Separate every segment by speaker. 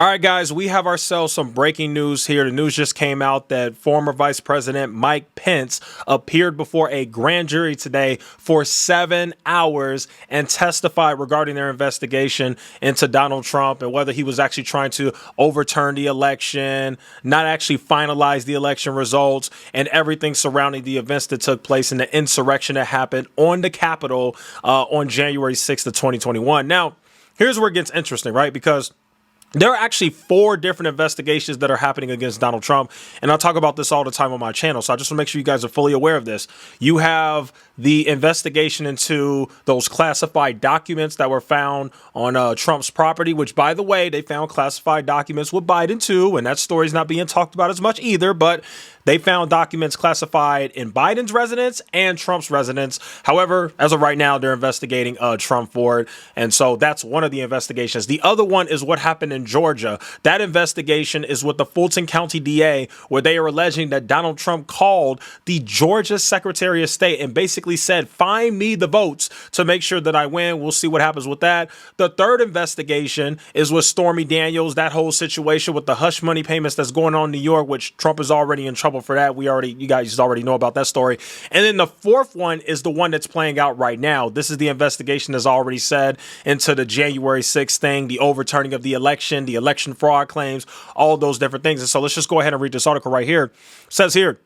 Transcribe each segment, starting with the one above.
Speaker 1: All right, guys, we have ourselves some breaking news here. The news just came out that former Vice President Mike Pence appeared before a grand jury today for 7 hours and testified regarding their investigation into Donald Trump and whether he was actually trying to overturn the election, not actually finalize the election results, and everything surrounding the events that took place in the insurrection that happened on the Capitol on January 6th of 2021. Now, here's where it gets interesting, right? Because there are actually 4 different investigations that are happening against Donald Trump. And I'll talk about this all the time on my channel. So I just want to make sure you guys are fully aware of this. You have the investigation into those classified documents that were found on Trump's property, which, by the way, they found classified documents with Biden too. And that story's not being talked about as much either. But they found documents classified in Biden's residence and Trump's residence. However, as of right now, they're investigating Trump for it. And so that's one of the investigations. The other one is what happened in Georgia. That investigation is with the Fulton County DA, where they are alleging that Donald Trump called the Georgia Secretary of State and basically said, find me the votes to make sure that I win. We'll see what happens with that. The third investigation is with Stormy Daniels, that whole situation with the hush money payments that's going on in New York, which Trump is already in trouble for that. You guys already know about that story. And then the fourth one is the one that's playing out right now. This is the investigation that's already said into the January 6th thing, the overturning of the election fraud claims, all those different things. And so let's just go ahead and read this article right here. It says here,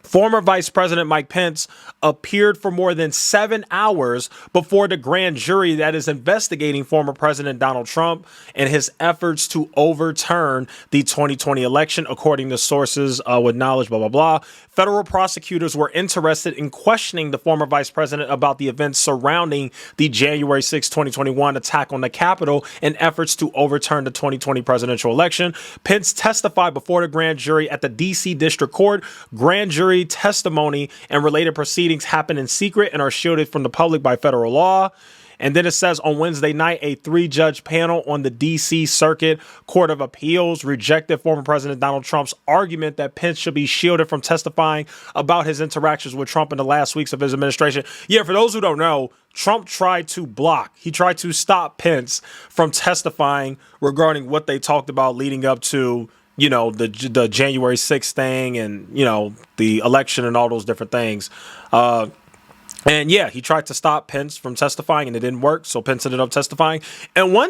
Speaker 1: former Vice President Mike Pence appeared for more than 7 hours before the grand jury that is investigating former President Donald Trump and his efforts to overturn the 2020 election, according to sources with knowledge, blah, blah, blah. Federal prosecutors were interested in questioning the former vice president about the events surrounding the January 6, 2021 attack on the Capitol and efforts to overturn the 2020 presidential election. Pence testified before the grand jury at the D.C. District Court. Grand jury testimony and related proceedings happen in secret and are shielded from the public by federal law. And then it says on Wednesday night, a 3-judge panel on the D.C. Circuit Court of Appeals rejected former President Donald Trump's argument that Pence should be shielded from testifying about his interactions with Trump in the last weeks of his administration. Yeah, for those who don't know, Trump tried to stop Pence from testifying regarding what they talked about leading up to, you know, the January 6th thing and, you know, the election and all those different things. And yeah, he tried to stop Pence from testifying and it didn't work. So Pence ended up testifying. And one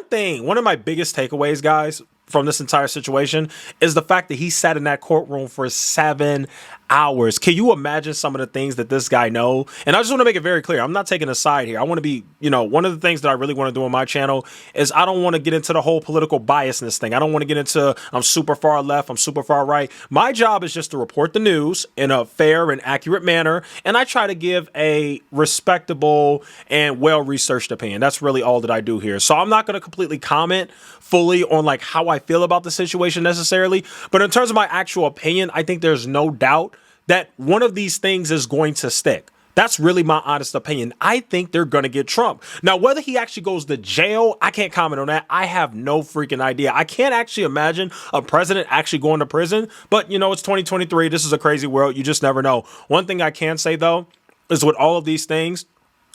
Speaker 1: of my biggest takeaways, guys, from this entire situation is the fact that he sat in that courtroom for 7 hours. Can you imagine some of the things that this guy know? And I just want to make it very clear. I'm not taking a side here. I want to be, one of the things that I really want to do on my channel is I don't want to get into the whole political biasness thing. I don't want to get into I'm super far left, I'm super far right. My job is just to report the news in a fair and accurate manner. And I try to give a respectable and well-researched opinion. That's really all that I do here. So I'm not going to completely comment fully on like how I feel about the situation necessarily. But in terms of my actual opinion, I think there's no doubt that one of these things is going to stick. That's really my honest opinion. I think they're going to get Trump. Now, whether he actually goes to jail, I can't comment on that. I have no freaking idea. I can't actually imagine a president actually going to prison. But, it's 2023. This is a crazy world. You just never know. One thing I can say, though, is with all of these things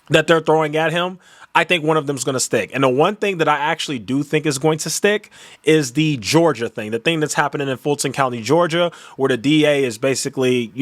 Speaker 1: that they're throwing at him, I think one of them is going to stick. And the one thing that I actually do think is going to stick is the Georgia thing, the thing that's happening in Fulton County, Georgia, where the DA is basically,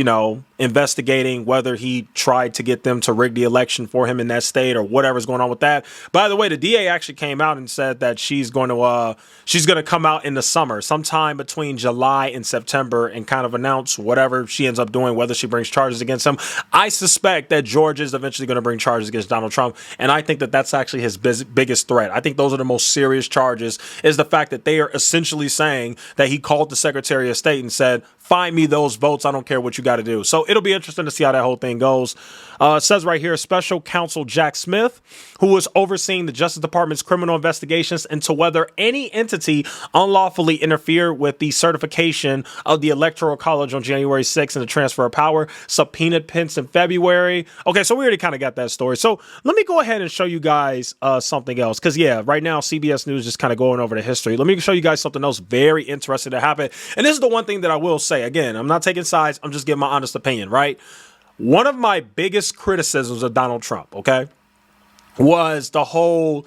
Speaker 1: investigating whether he tried to get them to rig the election for him in that state or whatever's going on with that. By the way, the DA actually came out and said that she's going to come out in the summer, sometime between July and September, and kind of announce whatever she ends up doing, whether she brings charges against him. I suspect that Georgia is eventually going to bring charges against Donald Trump, and I think that that's actually his biggest threat. I think those are the most serious charges, is the fact that they are essentially saying that he called the Secretary of State and said, find me those votes. I don't care what you got to do. So it'll be interesting to see how that whole thing goes. It says right here, Special Counsel Jack Smith, who was overseeing the Justice Department's criminal investigations into whether any entity unlawfully interfered with the certification of the Electoral College on January 6th and the transfer of power, subpoenaed Pence in February. Okay, so we already kind of got that story. So let me go ahead and show you guys something else. Because, yeah, right now CBS News is just kind of going over the history. Let me show you guys something else very interesting that happened. And this is the one thing that I will say. Again, I'm not taking sides. I'm just giving my honest opinion, right? One of my biggest criticisms of Donald Trump, okay, was the whole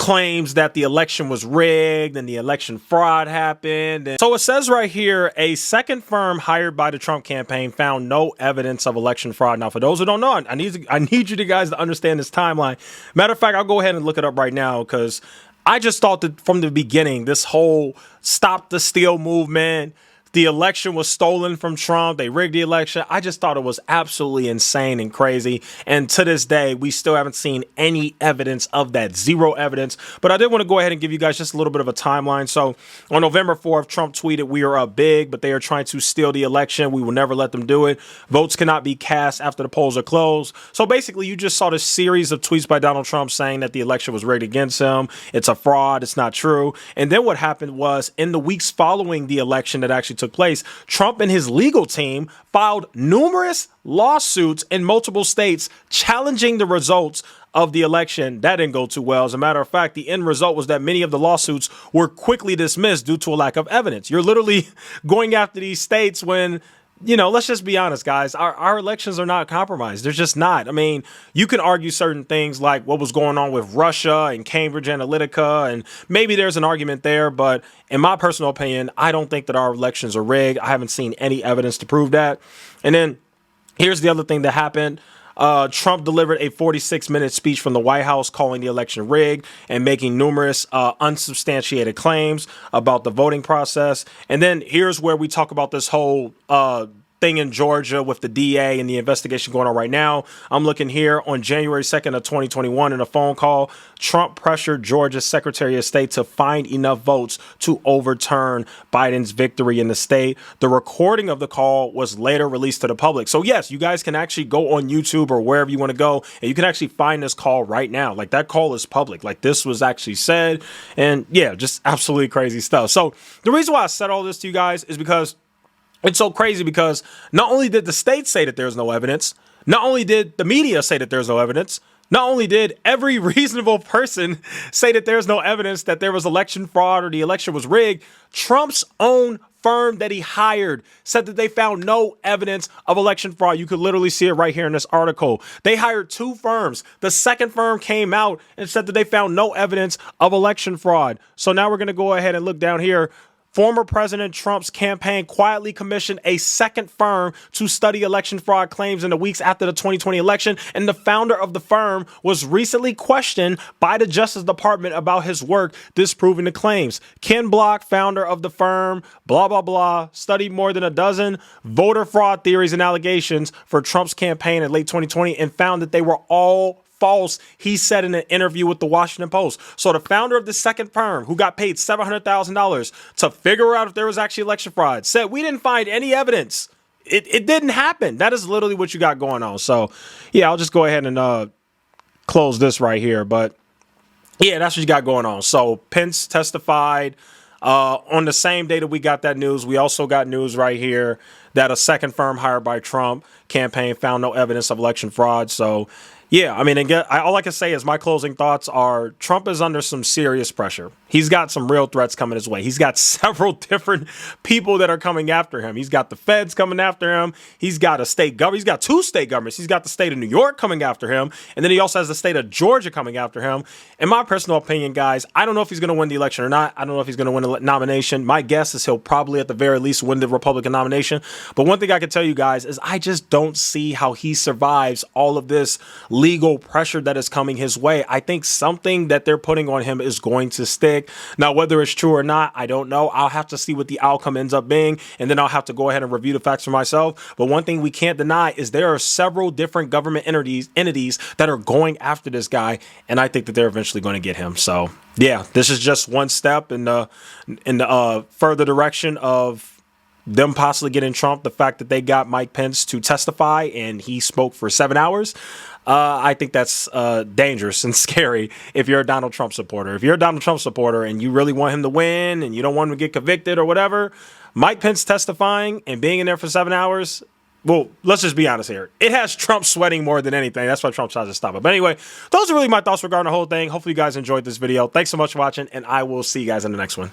Speaker 1: claims that the election was rigged and the election fraud happened. And so it says right here, a second firm hired by the Trump campaign found no evidence of election fraud. Now, for those who don't know, I need you guys to understand this timeline. Matter of fact, I'll go ahead and look it up right now, because I just thought that from the beginning, this whole stop the steal movement, the election was stolen from Trump, they rigged the election. I just thought it was absolutely insane and crazy. And to this day, we still haven't seen any evidence of that. Zero evidence. But I did want to go ahead and give you guys just a little bit of a timeline. So on November 4th, Trump tweeted, "We are up big, but they are trying to steal the election. We will never let them do it. Votes cannot be cast after the polls are closed." So basically, you just saw this series of tweets by Donald Trump saying that the election was rigged against him. It's a fraud. It's not true. And then what happened was, in the weeks following the election that actually took place, Trump and his legal team filed numerous lawsuits in multiple states challenging the results of the election. That didn't go too well. As a matter of fact, the end result was that many of the lawsuits were quickly dismissed due to a lack of evidence. You're literally going after these states when, you know, let's just be honest, guys. Our elections are not compromised. They're just not. I mean, you can argue certain things like what was going on with Russia and Cambridge Analytica, and maybe there's an argument there. But in my personal opinion, I don't think that our elections are rigged. I haven't seen any evidence to prove that. And then here's the other thing that happened. Trump delivered a 46-minute speech from the White House calling the election rigged and making numerous unsubstantiated claims about the voting process. And then here's where we talk about this whole thing in Georgia with the DA and the investigation going on right now. I'm looking here on January 2nd of 2021 in a phone call. Trump pressured Georgia's Secretary of State to find enough votes to overturn Biden's victory in the state. The recording of the call was later released to the public. So yes, you guys can actually go on YouTube or wherever you want to go, and you can actually find this call right now. Like, that call is public. Like, this was actually said. And yeah, just absolutely crazy stuff. So the reason why I said all this to you guys is because it's so crazy, because not only did the state say that there's no evidence, not only did the media say that there's no evidence, not only did every reasonable person say that there's no evidence that there was election fraud or the election was rigged, Trump's own firm that he hired said that they found no evidence of election fraud. You could literally see it right here in this article. They hired two firms. The second firm came out and said that they found no evidence of election fraud. So now we're going to go ahead and look down here. Former President Trump's campaign quietly commissioned a second firm to study election fraud claims in the weeks after the 2020 election, and the founder of the firm was recently questioned by the Justice Department about his work disproving the claims. Ken Block, founder of the firm, blah, blah, blah, studied more than a dozen voter fraud theories and allegations for Trump's campaign in late 2020 and found that they were all false, he said in an interview with the Washington Post. So the founder of the second firm, who got paid $700,000 to figure out if there was actually election fraud, said, "We didn't find any evidence. It didn't happen." That is literally what you got going on. So yeah, I'll just go ahead and close this right here. But yeah, that's what you got going on. So Pence testified on the same day that we got that news. We also got news right here that a second firm hired by Trump campaign found no evidence of election fraud. So yeah, I mean, again, all I can say is my closing thoughts are Trump is under some serious pressure. He's got some real threats coming his way. He's got several different people that are coming after him. He's got the feds coming after him. He's got a state government. He's got two state governments. He's got the state of New York coming after him. And then he also has the state of Georgia coming after him. In my personal opinion, guys, I don't know if he's going to win the election or not. I don't know if he's going to win the nomination. My guess is he'll probably at the very least win the Republican nomination. But one thing I can tell you guys is I just don't see how he survives all of this legal pressure that is coming his way. I think something that they're putting on him is going to stick. Now, whether it's true or not, I don't know. I'll have to see what the outcome ends up being, and then I'll have to go ahead and review the facts for myself. But one thing we can't deny is there are several different government entities that are going after this guy, and I think that they're eventually going to get him. So yeah, this is just one step in the further direction of them possibly getting Trump. The fact that they got Mike Pence to testify and he spoke for 7 hours, I think that's dangerous and scary if you're a Donald Trump supporter. If you're a Donald Trump supporter and you really want him to win and you don't want him to get convicted or whatever, Mike Pence testifying and being in there for 7 hours, well, let's just be honest here. It has Trump sweating more than anything. That's why Trump tries to stop it. But anyway, those are really my thoughts regarding the whole thing. Hopefully you guys enjoyed this video. Thanks so much for watching, and I will see you guys in the next one.